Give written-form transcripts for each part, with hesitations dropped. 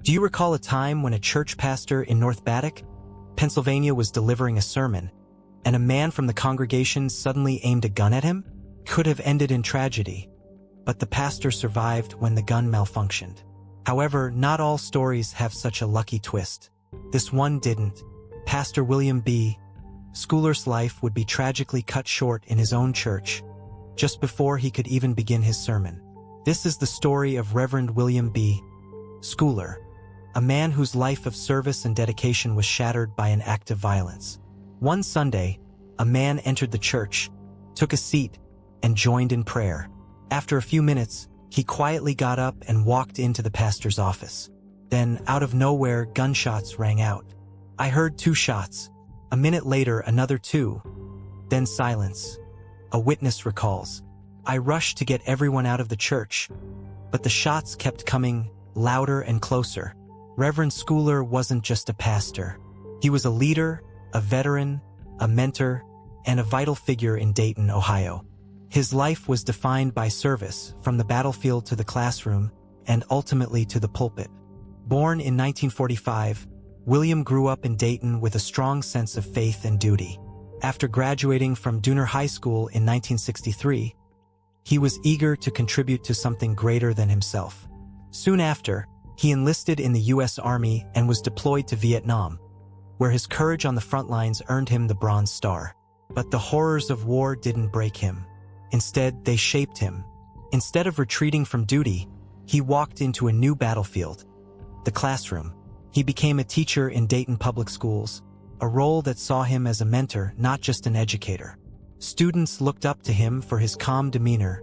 Do you recall a time when a church pastor in North Baddock, Pennsylvania was delivering a sermon, and a man from the congregation suddenly aimed a gun at him? Could have ended in tragedy, but the pastor survived when the gun malfunctioned. However, not all stories have such a lucky twist. This one didn't. Pastor William B. Skooler's life would be tragically cut short in his own church, just before he could even begin his sermon. This is the story of Reverend William B. Skooler, a man whose life of service and dedication was shattered by an act of violence. One Sunday, a man entered the church, took a seat, and joined in prayer. After a few minutes, he quietly got up and walked into the pastor's office. Then, out of nowhere, gunshots rang out. I heard 2 shots. A minute later, another 2. Then silence. A witness recalls. I rushed to get everyone out of the church, but the shots kept coming, louder and closer. Reverend Skooler wasn't just a pastor. He was a leader, a veteran, a mentor, and a vital figure in Dayton, Ohio. His life was defined by service, from the battlefield to the classroom, and ultimately to the pulpit. Born in 1945, William grew up in Dayton with a strong sense of faith and duty. After graduating from Dayton High School in 1963, he was eager to contribute to something greater than himself. Soon after, he enlisted in the U.S. Army and was deployed to Vietnam, where his courage on the front lines earned him the Bronze Star. But the horrors of war didn't break him. Instead, they shaped him. Instead of retreating from duty, he walked into a new battlefield, the classroom. He became a teacher in Dayton Public Schools, a role that saw him as a mentor, not just an educator. Students looked up to him for his calm demeanor,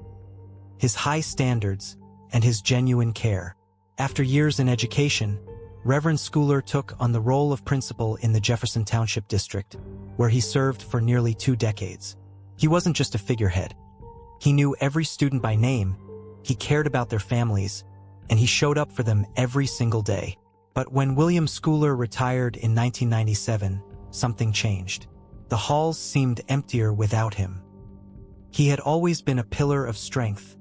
his high standards, and his genuine care. After years in education, Reverend Skooler took on the role of principal in the Jefferson Township District, where he served for nearly 2 decades. He wasn't just a figurehead. He knew every student by name, he cared about their families, and he showed up for them every single day. But when William Skooler retired in 1997, something changed. The halls seemed emptier without him. He had always been a pillar of strength,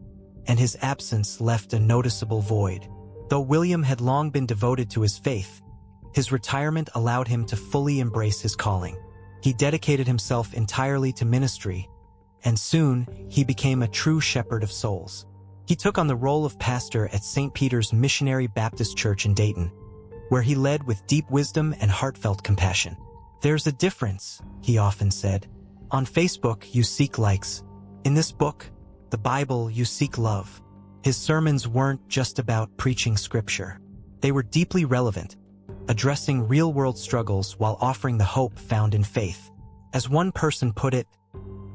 and his absence left a noticeable void. Though William had long been devoted to his faith, his retirement allowed him to fully embrace his calling. He dedicated himself entirely to ministry, and soon he became a true shepherd of souls. He took on the role of pastor at St. Peter's Missionary Baptist Church in Dayton, where he led with deep wisdom and heartfelt compassion. There's a difference, he often said. On Facebook, you seek likes. In this book, the Bible, you seek love. His sermons weren't just about preaching scripture. They were deeply relevant, addressing real-world struggles while offering the hope found in faith. As one person put it,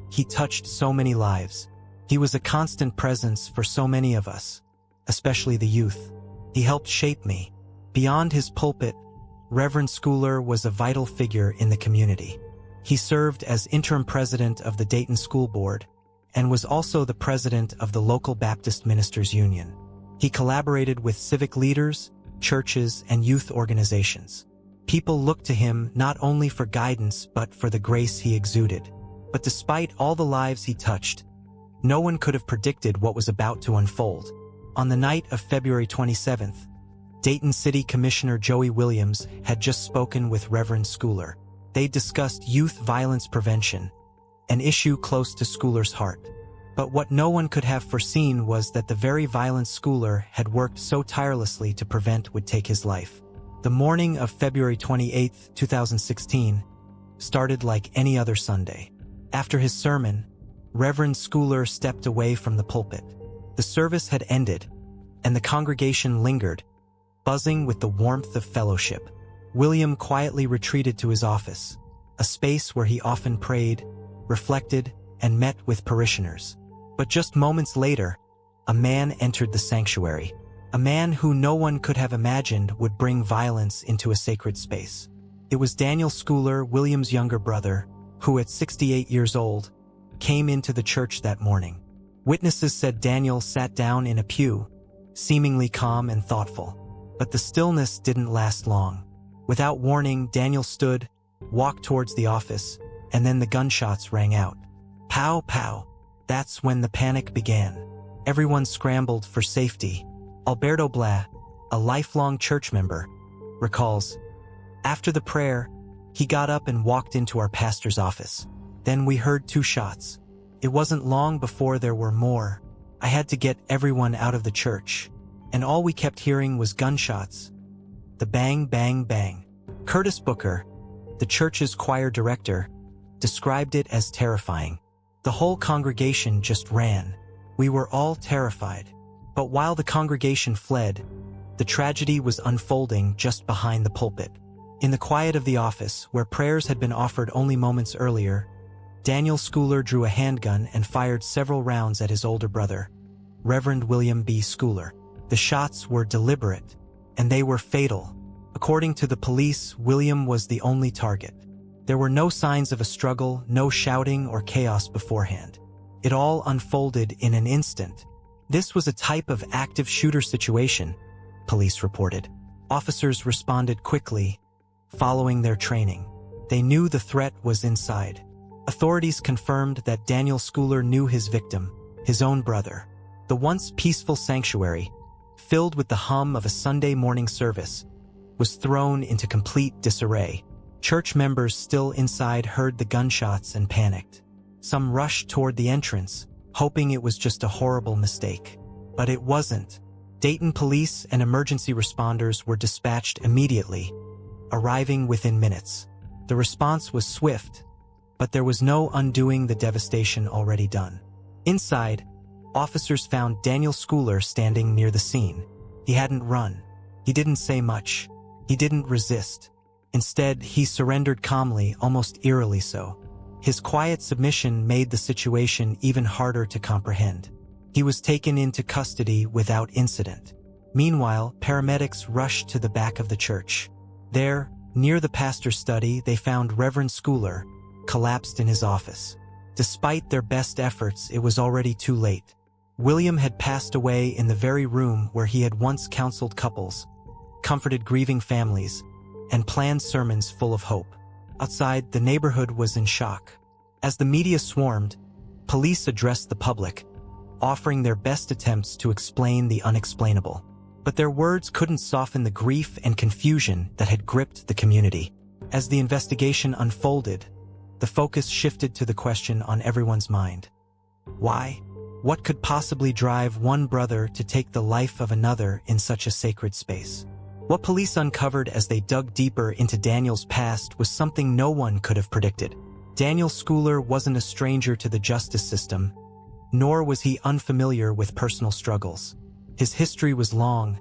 he touched so many lives. He was a constant presence for so many of us, especially the youth. He helped shape me. Beyond his pulpit, Reverend Skooler was a vital figure in the community. He served as interim president of the Dayton School Board and was also the president of the local Baptist Ministers Union. He collaborated with civic leaders, churches, and youth organizations. People looked to him not only for guidance but for the grace he exuded. But despite all the lives he touched, no one could have predicted what was about to unfold. On the night of February 27th, Dayton City Commissioner Joey Williams had just spoken with Reverend Skooler. They discussed youth violence prevention, an issue close to Skooler's heart. But what no one could have foreseen was that the very violent Skooler had worked so tirelessly to prevent would take his life. The morning of February 28, 2016, started like any other Sunday. After his sermon, Reverend Skooler stepped away from the pulpit. The service had ended, and the congregation lingered, buzzing with the warmth of fellowship. William quietly retreated to his office, a space where he often prayed, reflected, and met with parishioners. But just moments later, a man entered the sanctuary, a man who no one could have imagined would bring violence into a sacred space. It was Daniel Skooler, William's younger brother, who at 68 years old, came into the church that morning. Witnesses said Daniel sat down in a pew, seemingly calm and thoughtful. But the stillness didn't last long. Without warning, Daniel stood, walked towards the office, and then the gunshots rang out. Pow, pow. That's when the panic began. Everyone scrambled for safety. Alberto Blah, a lifelong church member, recalls, "After the prayer, he got up and walked into our pastor's office. Then we heard 2 shots. It wasn't long before there were more. I had to get everyone out of the church, and all we kept hearing was gunshots. The bang, bang, bang." Curtis Booker, the church's choir director, described it as terrifying. "The whole congregation just ran. We were all terrified." But while the congregation fled, the tragedy was unfolding just behind the pulpit. In the quiet of the office, where prayers had been offered only moments earlier, Daniel Skooler drew a handgun and fired several rounds at his older brother, Reverend William B. Skooler. The shots were deliberate, and they were fatal. According to the police, William was the only target. There were no signs of a struggle, no shouting or chaos beforehand. It all unfolded in an instant. This was a type of active shooter situation, police reported. Officers responded quickly, following their training. They knew the threat was inside. Authorities confirmed that Daniel Skooler knew his victim, his own brother. The once peaceful sanctuary, filled with the hum of a Sunday morning service, was thrown into complete disarray. Church members still inside heard the gunshots and panicked. Some rushed toward the entrance, hoping it was just a horrible mistake. But it wasn't. Dayton police and emergency responders were dispatched immediately, arriving within minutes. The response was swift, but there was no undoing the devastation already done. Inside, officers found Daniel Skooler standing near the scene. He hadn't run. He didn't say much. He didn't resist. Instead, he surrendered calmly, almost eerily so. His quiet submission made the situation even harder to comprehend. He was taken into custody without incident. Meanwhile, paramedics rushed to the back of the church. There, near the pastor's study, they found Reverend Skooler, collapsed in his office. Despite their best efforts, it was already too late. William had passed away in the very room where he had once counseled couples, comforted grieving families, and planned sermons full of hope. Outside, the neighborhood was in shock. As the media swarmed, police addressed the public, offering their best attempts to explain the unexplainable. But their words couldn't soften the grief and confusion that had gripped the community. As the investigation unfolded, the focus shifted to the question on everyone's mind. Why? What could possibly drive one brother to take the life of another in such a sacred space? What police uncovered as they dug deeper into Daniel's past was something no one could have predicted. Daniel Skooler wasn't a stranger to the justice system, nor was he unfamiliar with personal struggles. His history was long,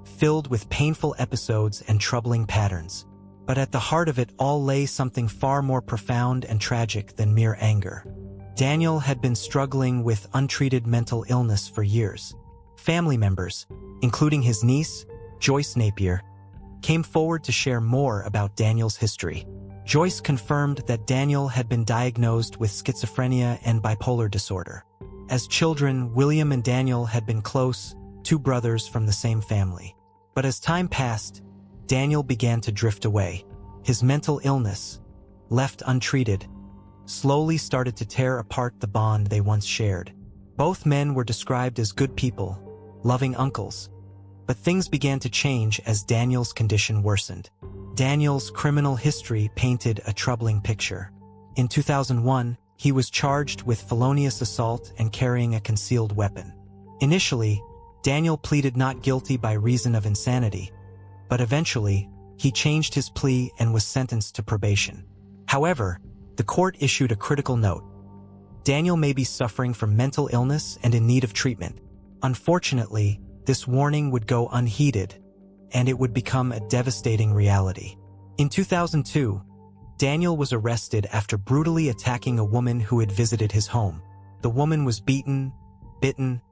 filled with painful episodes and troubling patterns. But at the heart of it all lay something far more profound and tragic than mere anger. Daniel had been struggling with untreated mental illness for years. Family members, including his niece, Joyce Napier, came forward to share more about Daniel's history. Joyce confirmed that Daniel had been diagnosed with schizophrenia and bipolar disorder. As children, William and Daniel had been close, 2 brothers from the same family. But as time passed, Daniel began to drift away. His mental illness, left untreated, slowly started to tear apart the bond they once shared. Both men were described as good people, loving uncles. But things began to change as Daniel's condition worsened. Daniel's criminal history painted a troubling picture. In 2001, he was charged with felonious assault and carrying a concealed weapon. Initially, Daniel pleaded not guilty by reason of insanity, but eventually, he changed his plea and was sentenced to probation. However, the court issued a critical note. Daniel may be suffering from mental illness and in need of treatment. Unfortunately, this warning would go unheeded, and it would become a devastating reality. In 2002, Daniel was arrested after brutally attacking a woman who had visited his home. The woman was beaten, bitten,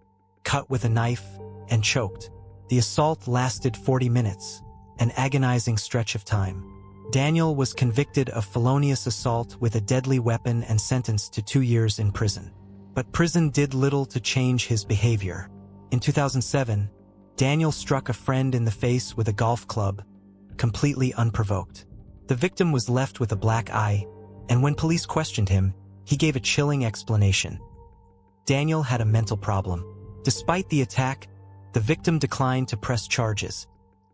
cut with a knife, and choked. The assault lasted 40 minutes, an agonizing stretch of time. Daniel was convicted of felonious assault with a deadly weapon and sentenced to 2 years in prison. But prison did little to change his behavior. In 2007, Daniel struck a friend in the face with a golf club, completely unprovoked. The victim was left with a black eye, and when police questioned him, he gave a chilling explanation. Daniel had a mental problem. Despite the attack, the victim declined to press charges,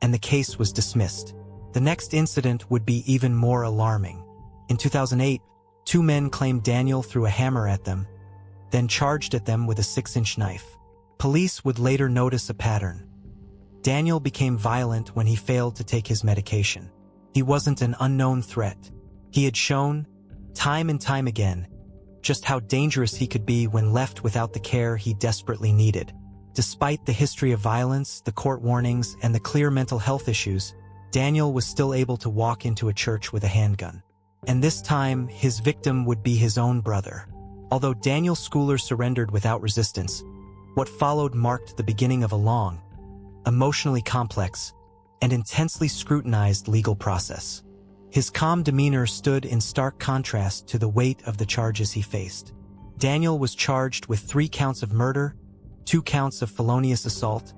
and the case was dismissed. The next incident would be even more alarming. In 2008, 2 men claimed Daniel threw a hammer at them, then charged at them with a 6-inch knife. Police would later notice a pattern. Daniel became violent when he failed to take his medication. He wasn't an unknown threat. He had shown, time and time again, just how dangerous he could be when left without the care he desperately needed. Despite the history of violence, the court warnings, and the clear mental health issues, Daniel was still able to walk into a church with a handgun. And this time, his victim would be his own brother. Although Daniel Skooler surrendered without resistance, what followed marked the beginning of a long, emotionally complex, and intensely scrutinized legal process. His calm demeanor stood in stark contrast to the weight of the charges he faced. Daniel was charged with 3 counts of murder, 2 counts of felonious assault,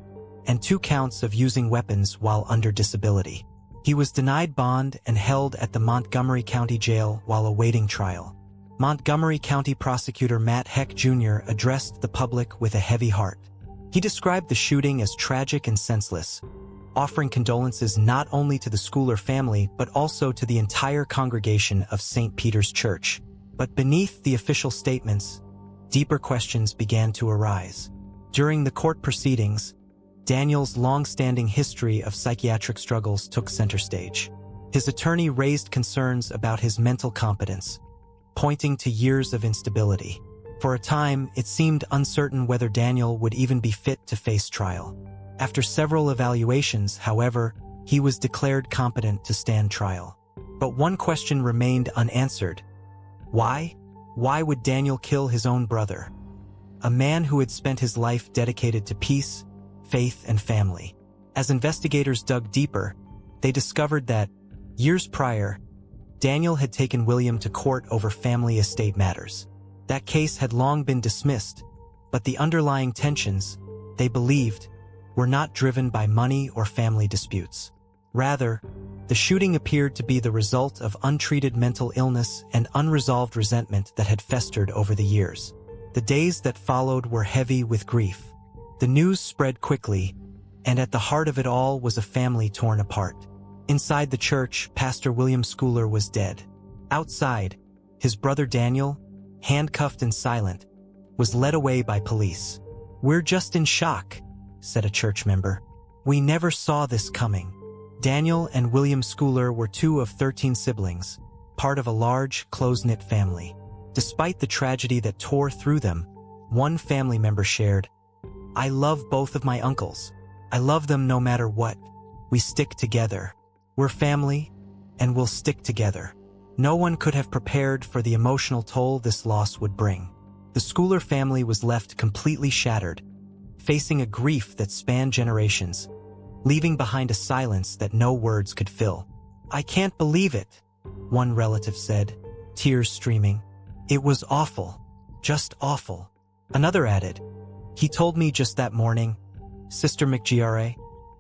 and 2 counts of using weapons while under disability. He was denied bond and held at the Montgomery County Jail while awaiting trial. Montgomery County Prosecutor Matt Heck Jr. addressed the public with a heavy heart. He described the shooting as tragic and senseless, offering condolences not only to the Skooler family but also to the entire congregation of St. Peter's Church. But beneath the official statements, deeper questions began to arise. During the court proceedings, Daniel's long-standing history of psychiatric struggles took center stage. His attorney raised concerns about his mental competence, pointing to years of instability. For a time, it seemed uncertain whether Daniel would even be fit to face trial. After several evaluations, however, he was declared competent to stand trial. But one question remained unanswered. Why? Why would Daniel kill his own brother? A man who had spent his life dedicated to peace, faith, and family. As investigators dug deeper, they discovered that, years prior, Daniel had taken William to court over family estate matters. That case had long been dismissed, but the underlying tensions, they believed, were not driven by money or family disputes. Rather, the shooting appeared to be the result of untreated mental illness and unresolved resentment that had festered over the years. The days that followed were heavy with grief. The news spread quickly, and at the heart of it all was a family torn apart. Inside the church, Pastor William Skooler was dead. Outside, his brother Daniel, handcuffed and silent, was led away by police. "We're just in shock," said a church member. "We never saw this coming." Daniel and William Skooler were 2 of 13 siblings, part of a large, close-knit family. Despite the tragedy that tore through them, one family member shared, "I love both of my uncles. I love them no matter what. We stick together. We're family, and we'll stick together." No one could have prepared for the emotional toll this loss would bring. The Skooler family was left completely shattered, facing a grief that spanned generations, leaving behind a silence that no words could fill. "I can't believe it," one relative said, tears streaming. "It was awful, just awful." Another added, "He told me just that morning, 'Sister McGra,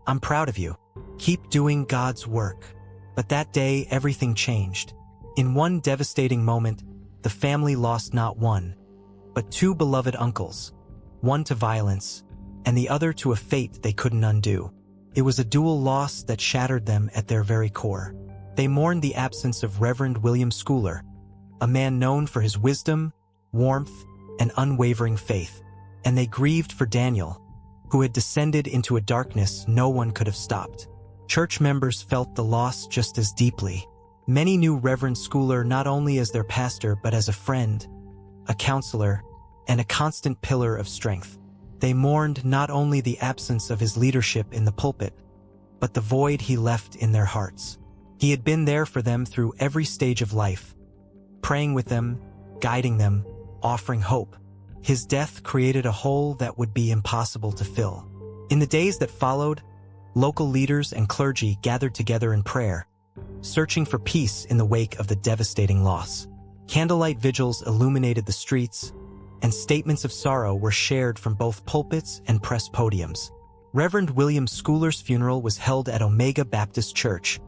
I'm proud of you. Keep doing God's work.'" But that day, everything changed. In one devastating moment, the family lost not one, but 2 beloved uncles, one to violence, and the other to a fate they couldn't undo. It was a dual loss that shattered them at their very core. They mourned the absence of Reverend William Skooler, a man known for his wisdom, warmth, and unwavering faith, and they grieved for Daniel, who had descended into a darkness no one could have stopped. Church members felt the loss just as deeply. Many knew Reverend Skooler not only as their pastor but as a friend, a counselor, and a constant pillar of strength. They mourned not only the absence of his leadership in the pulpit, but the void he left in their hearts. He had been there for them through every stage of life, praying with them, guiding them, offering hope. His death created a hole that would be impossible to fill. In the days that followed, local leaders and clergy gathered together in prayer, searching for peace in the wake of the devastating loss. Candlelight vigils illuminated the streets, and statements of sorrow were shared from both pulpits and press podiums. Reverend William Skooler's funeral was held at Omega Baptist Church,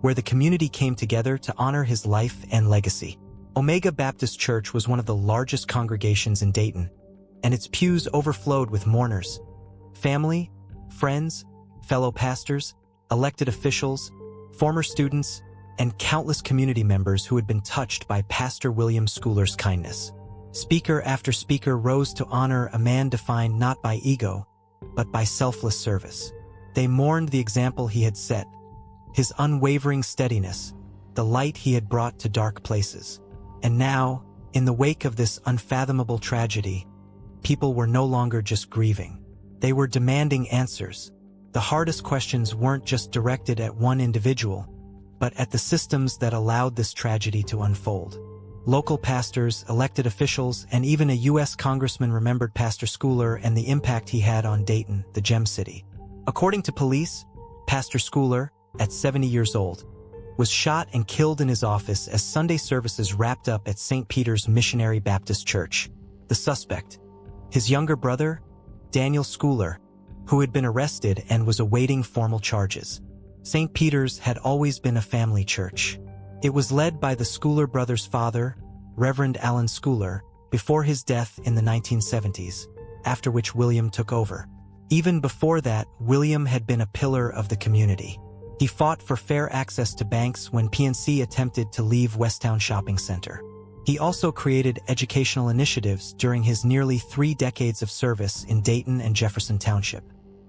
where the community came together to honor his life and legacy. Omega Baptist Church was one of the largest congregations in Dayton, and its pews overflowed with mourners, family, friends, fellow pastors, elected officials, former students, and countless community members who had been touched by Pastor William Skooler's kindness. Speaker after speaker rose to honor a man defined not by ego, but by selfless service. They mourned the example he had set, his unwavering steadiness, the light he had brought to dark places. And now, in the wake of this unfathomable tragedy, people were no longer just grieving. They were demanding answers. The hardest questions weren't just directed at one individual, but at the systems that allowed this tragedy to unfold. Local pastors, elected officials, and even a U.S. congressman remembered Pastor Skooler and the impact he had on Dayton, the Gem City. According to police, Pastor Skooler, at 70 years old, was shot and killed in his office as Sunday services wrapped up at St. Peter's Missionary Baptist Church. The suspect, his younger brother, Daniel Skooler, who had been arrested and was awaiting formal charges. St. Peter's had always been a family church. It was led by the Skooler brothers' father, Reverend Alan Skooler, before his death in the 1970s, after which William took over. Even before that, William had been a pillar of the community. He fought for fair access to banks when PNC attempted to leave Westtown Shopping Center. He also created educational initiatives during his nearly 3 decades of service in Dayton and Jefferson Township.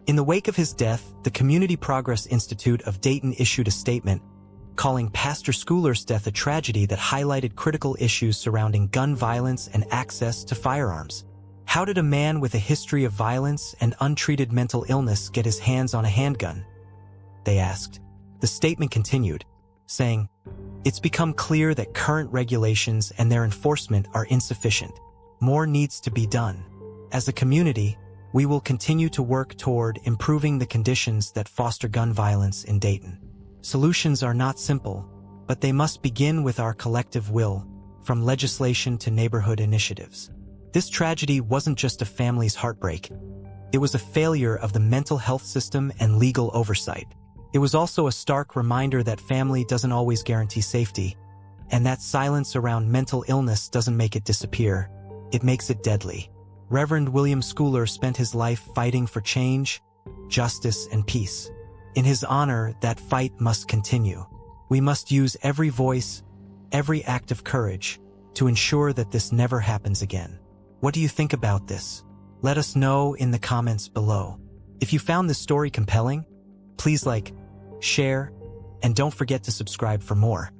In the wake of his death, the Community Progress Institute of Dayton issued a statement calling Pastor Skooler's death a tragedy that highlighted critical issues surrounding gun violence and access to firearms. How did a man with a history of violence and untreated mental illness get his hands on a handgun? They asked. The statement continued, saying, "It's become clear that current regulations and their enforcement are insufficient. More needs to be done. As a community, we will continue to work toward improving the conditions that foster gun violence in Dayton. Solutions are not simple, but they must begin with our collective will, from legislation to neighborhood initiatives." This tragedy wasn't just a family's heartbreak. It was a failure of the mental health system and legal oversight. It was also a stark reminder that family doesn't always guarantee safety, and that silence around mental illness doesn't make it disappear. It makes it deadly. Reverend William Skooler spent his life fighting for change, justice, and peace. In his honor, that fight must continue. We must use every voice, every act of courage, to ensure that this never happens again. What do you think about this? Let us know in the comments below. If you found this story compelling, please like, share, and don't forget to subscribe for more.